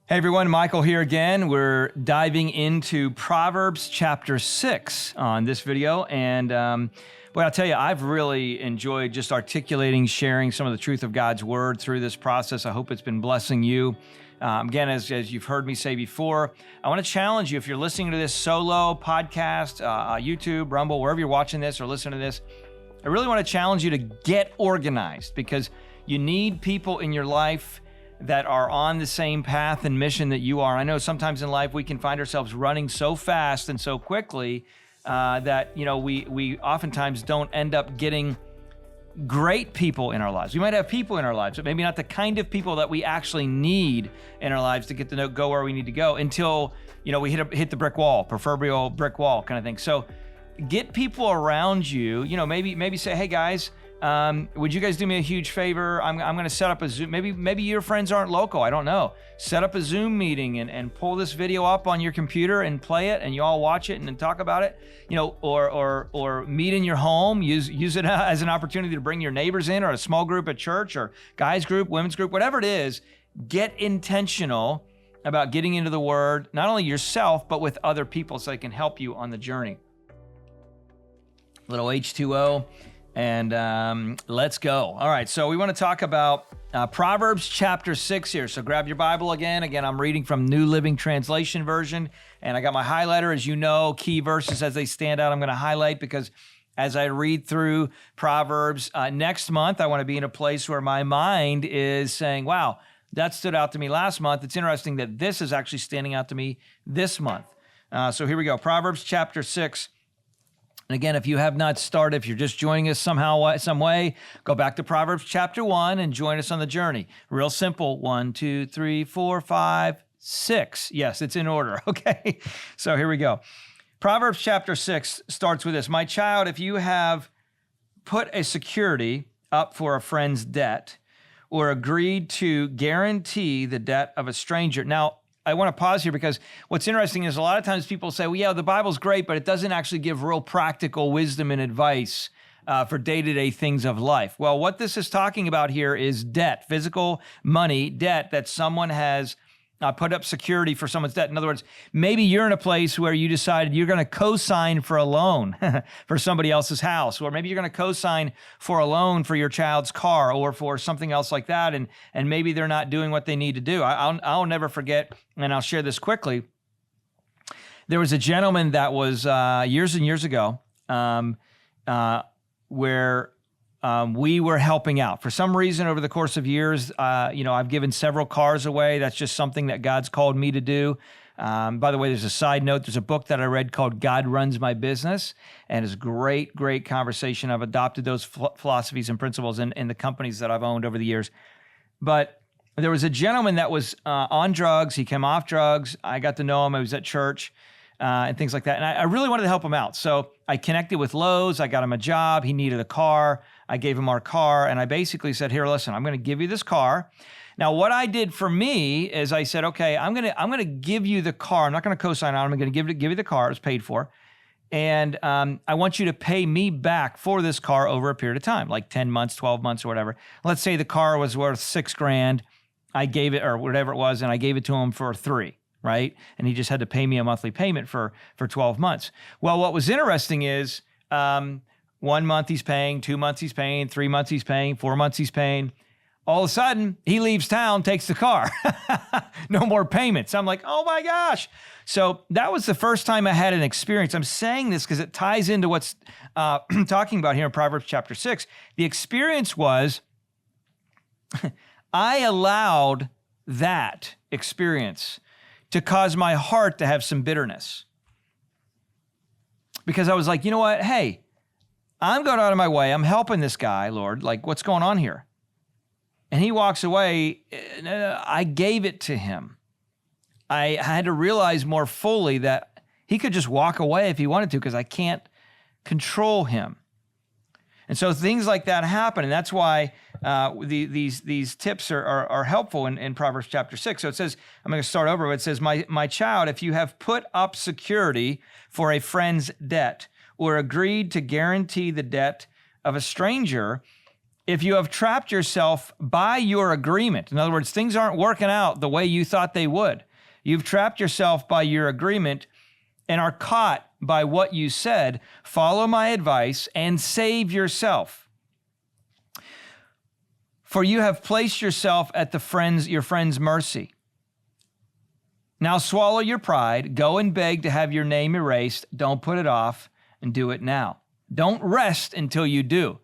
Hey everyone, Michael here again. We're diving into Proverbs chapter 6 on this video. And boy, I'll tell you, I've really enjoyed just articulating, sharing some of the truth of God's word through this process. I hope it's been blessing you. Again, as you've heard me say before, I want to challenge you, if you're listening to this solo podcast, YouTube, Rumble, wherever you're watching this or listening to this, I really want to challenge you to get organized, because you need people in your life that are on the same path and mission that you are. I know sometimes in life we can find ourselves running so fast and so quickly that we oftentimes don't end up getting great people in our lives. We might have people in our lives, but maybe not the kind of people that we actually need in our lives to get to go where we need to go until we hit the brick wall, proverbial brick wall kind of thing. So get people around you. Maybe say, hey guys, would you guys do me a huge favor? I'm going to set up a Zoom. Maybe your friends aren't local. I don't know. Set up a Zoom meeting and pull this video up on your computer and play it, and you all watch it and then talk about it. Or meet in your home. Use it as an opportunity to bring your neighbors in, or a small group at church, or guys group, women's group, whatever it is. Get intentional about getting into the Word, not only yourself but with other people, so they can help you on the journey. Little H2O. And let's go. All right, so we want to talk about Proverbs chapter 6 here. So grab your Bible again. Again, I'm reading from New Living Translation version, and I got my highlighter. As you know, key verses as they stand out, I'm going to highlight, because as I read through Proverbs next month, I want to be in a place where my mind is saying, wow, that stood out to me last month. It's interesting that this is actually standing out to me this month. So here we go. Proverbs chapter 6. And again, if you have not started, if you're just joining us somehow, some way, go back to Proverbs chapter 1 and join us on the journey. Real simple. 1, 2, 3, 4, 5, 6. Yes, it's in order. Okay. So here we go. Proverbs chapter 6 starts with this. My child, if you have put a security up for a friend's debt, or agreed to guarantee the debt of a stranger. Now, I want to pause here, because what's interesting is a lot of times people say, well, yeah, the Bible's great, but it doesn't actually give real practical wisdom and advice for day-to-day things of life. Well, what this is talking about here is debt, physical money, debt that someone has put up security for someone's debt. In other words, maybe you're in a place where you decided you're going to co-sign for a loan for somebody else's house, or maybe you're going to co-sign for a loan for your child's car, or for something else like that, and maybe they're not doing what they need to do. I'll never forget, and I'll share this quickly. There was a gentleman that was years and years ago where we were helping out. For some reason, over the course of years, I've given several cars away. That's just something that God's called me to do. By the way, there's a side note. There's a book that I read called God Runs My Business, and it's a great, great conversation. I've adopted those philosophies and principles in the companies that I've owned over the years. But there was a gentleman that was on drugs. He came off drugs. I got to know him. I was at church and things like that. And I really wanted to help him out. So I connected with Lowe's. I got him a job. He needed a car. I gave him our car, and I basically said, here, listen, I'm going to give you this car. Now, what I did for me is I said, okay, I'm going to give you the car. I'm not going to co-sign on it. I'm going to give you the car. It was paid for. And I want you to pay me back for this car over a period of time, like 10 months, 12 months, or whatever. Let's say the car was worth $6,000. I gave it, or whatever it was, and I gave it to him for $3,000. Right? And he just had to pay me a monthly payment for 12 months. Well, what was interesting is 1 month he's paying, 2 months he's paying, 3 months he's paying, 4 months he's paying. All of a sudden, he leaves town, takes the car. No more payments. I'm like, oh my gosh. So that was the first time I had an experience. I'm saying this because it ties into what's talking about here in Proverbs chapter 6. The experience was I allowed that experience to cause my heart to have some bitterness. Because I was like, you know what? Hey, I'm going out of my way. I'm helping this guy, Lord. Like, what's going on here? And he walks away. I gave it to him. I had to realize more fully that he could just walk away if he wanted to, because I can't control him. And so things like that happen, and that's why these tips are helpful in Proverbs chapter 6. So it says, I'm going to start over, but it says, my child, if you have put up security for a friend's debt, or agreed to guarantee the debt of a stranger, If you have trapped yourself by your agreement, in other words, things aren't working out the way you thought they would. You've trapped yourself by your agreement and are caught by what you said. Follow my advice and save yourself. For you have placed yourself at your friend's mercy. Now swallow your pride, go and beg to have your name erased. Don't put it off, and do it now. Don't rest until you do.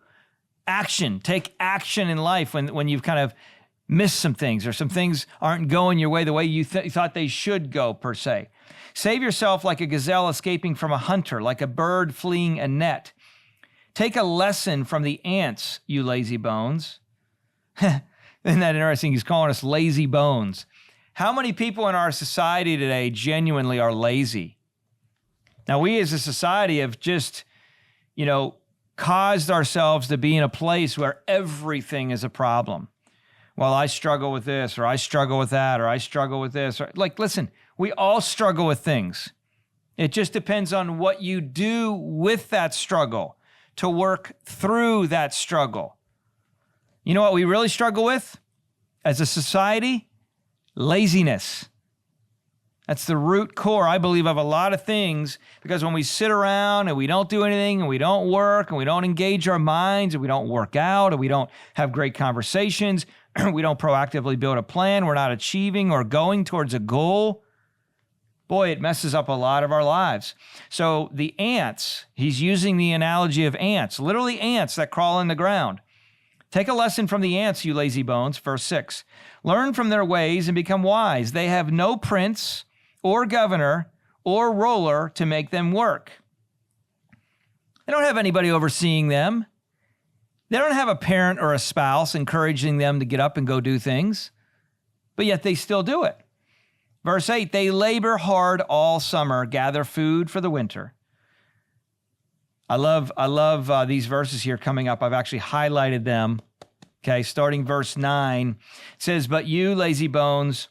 Action. Take action in life when you've kind of missed some things or some things aren't going your way the way you thought they should go, per se. Save yourself like a gazelle escaping from a hunter, like a bird fleeing a net. Take a lesson from the ants, you lazy bones. Isn't that interesting? He's calling us lazy bones. How many people in our society today genuinely are lazy? Now, we as a society have just, caused ourselves to be in a place where everything is a problem. Well, I struggle with this, or I struggle with that, or I struggle with this. Listen, we all struggle with things. It just depends on what you do with that struggle to work through that struggle. You know what we really struggle with as a society? Laziness. That's the root core, I believe, of a lot of things, because when we sit around and we don't do anything and we don't work and we don't engage our minds and we don't work out and we don't have great conversations, we don't proactively build a plan, we're not achieving or going towards a goal, boy, it messes up a lot of our lives. So the ants, he's using the analogy of ants, literally ants that crawl in the ground. Take a lesson from the ants, you lazy bones, verse 6. Learn from their ways and become wise. They have no prince or governor or ruler to make them work. They don't have anybody overseeing them. They don't have a parent or a spouse encouraging them to get up and go do things, but yet they still do it. Verse 8, they labor hard all summer, gather food for the winter. I love these verses here coming up. I've actually highlighted them. Okay, starting verse 9, it says, but you, lazy bones,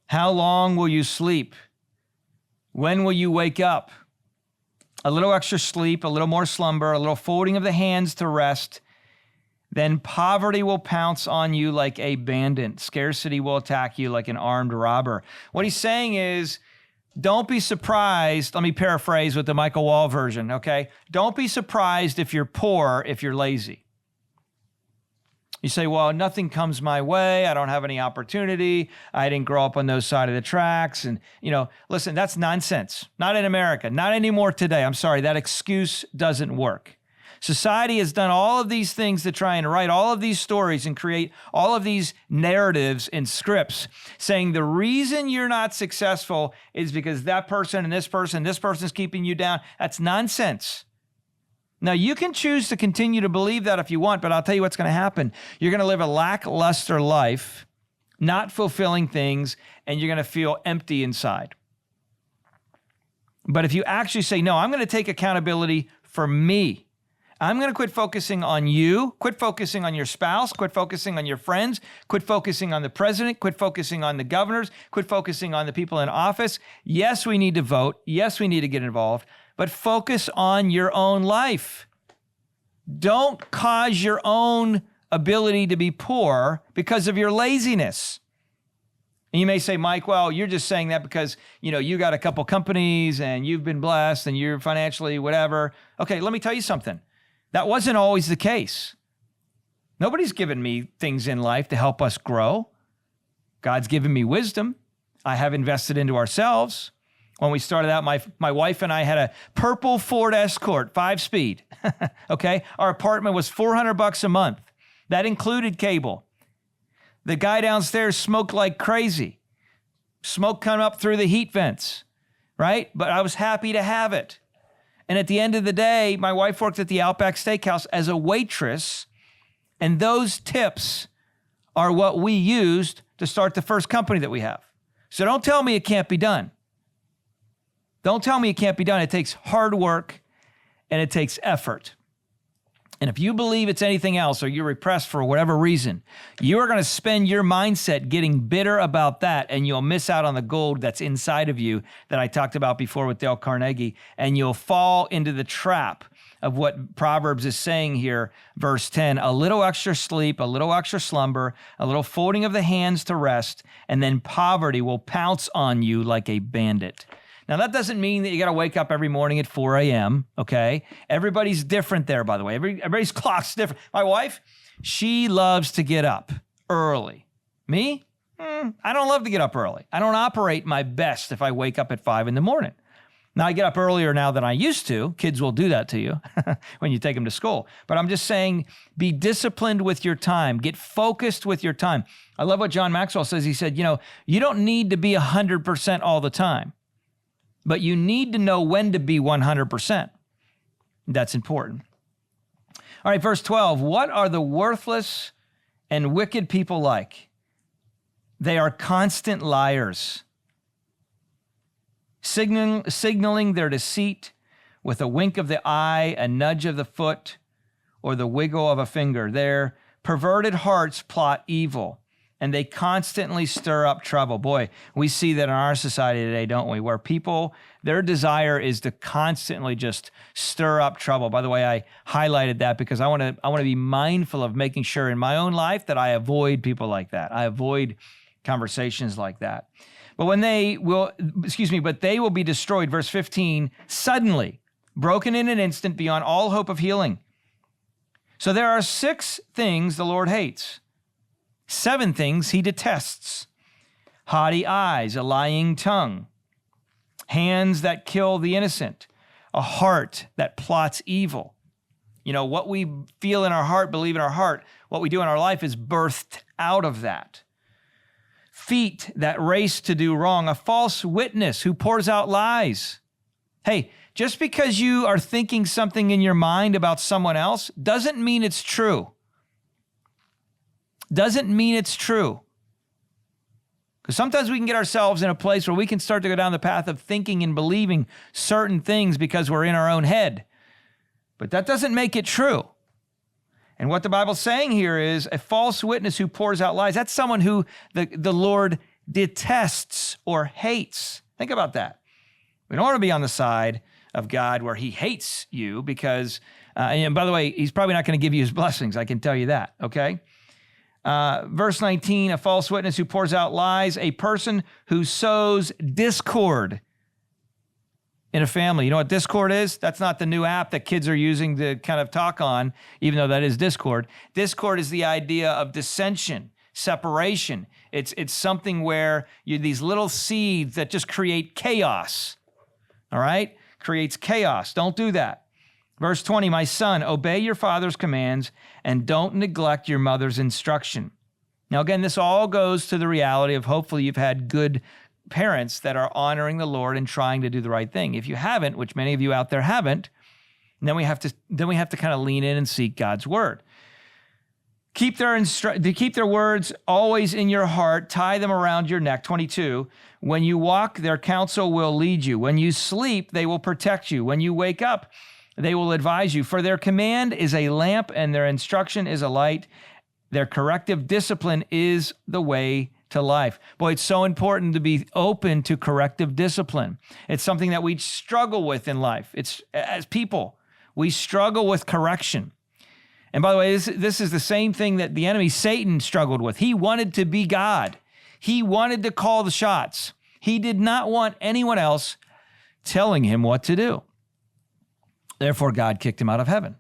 how long will you sleep? When will you wake up? A little extra sleep, a little more slumber, a little folding of the hands to rest. Then poverty will pounce on you like a bandit. Scarcity will attack you like an armed robber. What he's saying is, don't be surprised. Let me paraphrase with the Michael Wall version, okay? Don't be surprised if you're poor, if you're lazy. You say, well, nothing comes my way. I don't have any opportunity. I didn't grow up on those side of the tracks. And, listen, that's nonsense. Not in America. Not anymore today. I'm sorry. That excuse doesn't work. Society has done all of these things to try and write all of these stories and create all of these narratives and scripts saying the reason you're not successful is because that person and this person's keeping you down. That's nonsense. Now, you can choose to continue to believe that if you want, but I'll tell you what's going to happen. You're going to live a lackluster life, not fulfilling things, and you're going to feel empty inside. But if you actually say, no, I'm going to take accountability for me. I'm going to quit focusing on you, quit focusing on your spouse, quit focusing on your friends, quit focusing on the president, quit focusing on the governors, quit focusing on the people in office. Yes, we need to vote. Yes, we need to get involved. But focus on your own life. Don't cause your own ability to be poor because of your laziness. And you may say, Mike, well, you're just saying that because, you got a couple companies and you've been blessed and you're financially whatever. Okay, let me tell you something. That wasn't always the case. Nobody's given me things in life to help us grow. God's given me wisdom. I have invested into ourselves. When we started out, my wife and I had a purple Ford Escort, 5-speed, okay? Our apartment was $400 a month. That included cable. The guy downstairs smoked like crazy. Smoke coming up through the heat vents, right? But I was happy to have it. And at the end of the day, my wife worked at the Outback Steakhouse as a waitress, and those tips are what we used to start the first company that we have. So don't tell me it can't be done. Don't tell me it can't be done. It takes hard work and it takes effort. And if you believe it's anything else or you're repressed for whatever reason, you are going to spend your mindset getting bitter about that, and you'll miss out on the gold that's inside of you that I talked about before with Dale Carnegie, and you'll fall into the trap of what Proverbs is saying here. Verse 10, a little extra sleep, a little extra slumber, a little folding of the hands to rest, and then poverty will pounce on you like a bandit. Now, that doesn't mean that you got to wake up every morning at 4 a.m., okay? Everybody's different there, by the way. Everybody's clock's different. My wife, she loves to get up early. Me? I don't love to get up early. I don't operate my best if I wake up at 5 in the morning. Now, I get up earlier now than I used to. Kids will do that to you when you take them to school. But I'm just saying, be disciplined with your time. Get focused with your time. I love what John Maxwell says. He said, you don't need to be 100% all the time, but you need to know when to be 100%. That's important. All right, verse 12, what are the worthless and wicked people like? They are constant liars, signaling their deceit with a wink of the eye, a nudge of the foot, or the wiggle of a finger. Their perverted hearts plot evil, and they constantly stir up trouble. Boy, we see that in our society today, don't we? Where people, their desire is to constantly just stir up trouble. By the way, I highlighted that because I want to be mindful of making sure in my own life that I avoid people like that. I avoid conversations like that. But they will be destroyed. Verse 15, suddenly, broken in an instant beyond all hope of healing. So there are 6 things the Lord hates. 7 things he detests: haughty eyes, a lying tongue, hands that kill the innocent, a heart that plots evil. What we feel in our heart, believe in our heart, what we do in our life is birthed out of that. Feet that race to do wrong, a false witness who pours out lies. Hey, just because you are thinking something in your mind about someone else doesn't mean it's true. Doesn't mean it's true. Because sometimes we can get ourselves in a place where we can start to go down the path of thinking and believing certain things because we're in our own head. But that doesn't make it true. And what the Bible's saying here is a false witness who pours out lies. That's someone who the Lord detests or hates. Think about that. We don't want to be on the side of God where he hates you because, and by the way, he's probably not going to give you his blessings. I can tell you that, okay? Verse 19, a false witness who pours out lies, a person who sows discord in a family. You know what Discord is? That's not the new app that kids are using to kind of talk on, even though that is Discord. Discord is the idea of dissension, separation. It's something where these little seeds that just create chaos, all right? Creates chaos. Don't do that. Verse 20, my son, obey your father's commands and don't neglect your mother's instruction. Now, again, this all goes to the reality of hopefully you've had good parents that are honoring the Lord and trying to do the right thing. If you haven't, which many of you out there haven't, then we have to kind of lean in and seek God's word. Keep their words always in your heart, tie them around your neck. 22, when you walk, their counsel will lead you. When you sleep, they will protect you. When you wake up, they will advise you. For their command is a lamp and their instruction is a light. Their corrective discipline is the way to life. Boy, it's so important to be open to corrective discipline. It's something that we struggle with in life. It's as people, we struggle with correction. And by the way, this is the same thing that the enemy, Satan, struggled with. He wanted to be God. He wanted to call the shots. He did not want anyone else telling him what to do. Therefore, God kicked him out of heaven,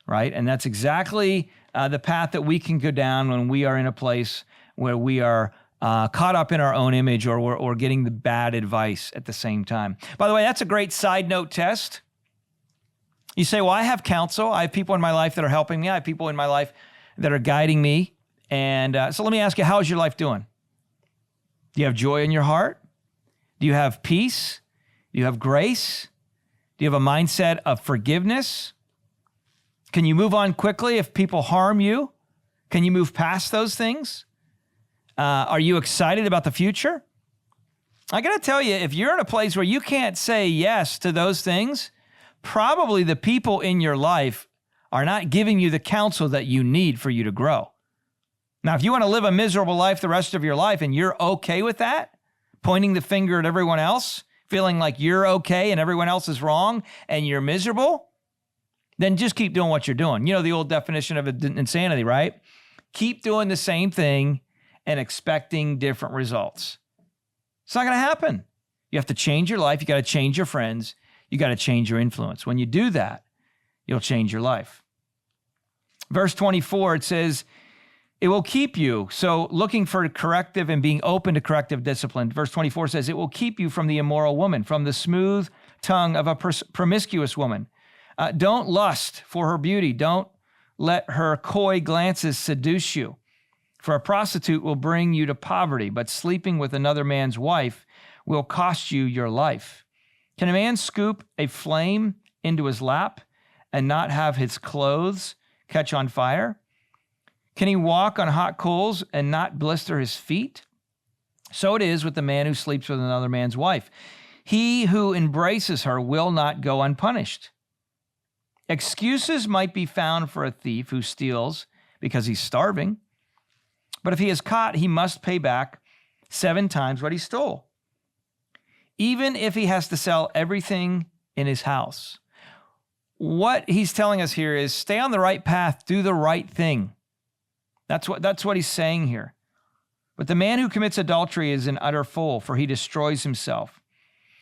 right? And that's exactly the path that we can go down when we are in a place where we are caught up in our own image or getting the bad advice at the same time. By the way, that's a great side note test. You say, well, I have counsel. I have people in my life that are helping me. I have people in my life that are guiding me. And so let me ask you, how is your life doing? Do you have joy in your heart? Do you have peace? Do you have grace? Do you have a mindset of forgiveness? Can you move on quickly if people harm you? Can you move past those things? Are you excited about the future? I got to tell you, if you're in a place where you can't say yes to those things, probably the people in your life are not giving you the counsel that you need for you to grow. Now, if you want to live a miserable life the rest of your life and you're okay with that, pointing the finger at everyone else, feeling like you're okay and everyone else is wrong and you're miserable, then just keep doing what you're doing. You know the old definition of insanity, right? Keep doing the same thing and expecting different results. It's not going to happen. You have to change your life. You got to change your friends. You got to change your influence. When you do that, you'll change your life. Verse 24, it says, it will keep you. So looking for corrective and being open to corrective discipline. Verse 24 says, it will keep you from the immoral woman, from the smooth tongue of a promiscuous woman. Don't lust for her beauty. Don't let her coy glances seduce you. For a prostitute will bring you to poverty, but sleeping with another man's wife will cost you your life. Can a man scoop a flame into his lap and not have his clothes catch on fire? Can he walk on hot coals and not blister his feet? So it is with the man who sleeps with another man's wife. He who embraces her will not go unpunished. Excuses might be found for a thief who steals because he's starving. But if he is caught, he must pay back 7 times what he stole, even if he has to sell everything in his house. What he's telling us here is stay on the right path, do the right thing. That's what he's saying here. But the man who commits adultery is an utter fool, for he destroys himself.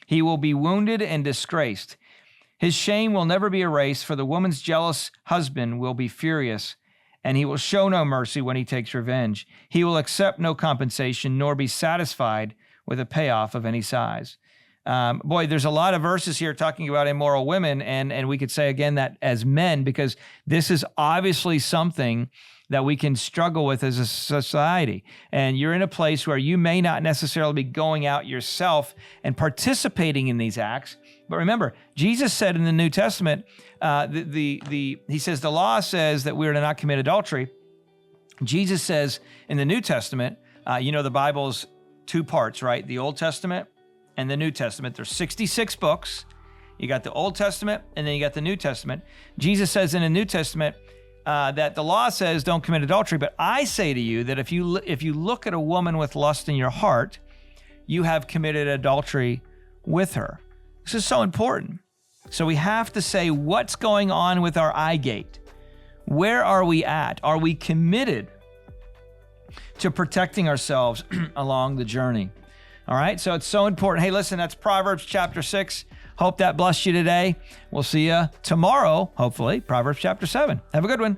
He will be wounded and disgraced. His shame will never be erased, for the woman's jealous husband will be furious, and he will show no mercy when he takes revenge. He will accept no compensation, nor be satisfied with a payoff of any size. Boy, there's a lot of verses here talking about immoral women, and we could say again that as men, because this is obviously something that we can struggle with as a society. And you're in a place where you may not necessarily be going out yourself and participating in these acts. But remember, Jesus said in the New Testament, he says, the law says that we are to not commit adultery. Jesus says in the New Testament, the Bible's 2 parts, right? The Old Testament and the New Testament. There's 66 books. You got the Old Testament and then you got the New Testament. Jesus says in the New Testament that the law says don't commit adultery, but I say to you that if you look at a woman with lust in your heart, you have committed adultery with her. This is so important. So we have to say what's going on with our eye gate. Where are we at? Are we committed to protecting ourselves along the journey? All right, so it's so important. Hey, listen, that's Proverbs chapter 6. Hope that blessed you today. We'll see you tomorrow, hopefully, Proverbs chapter 7. Have a good one.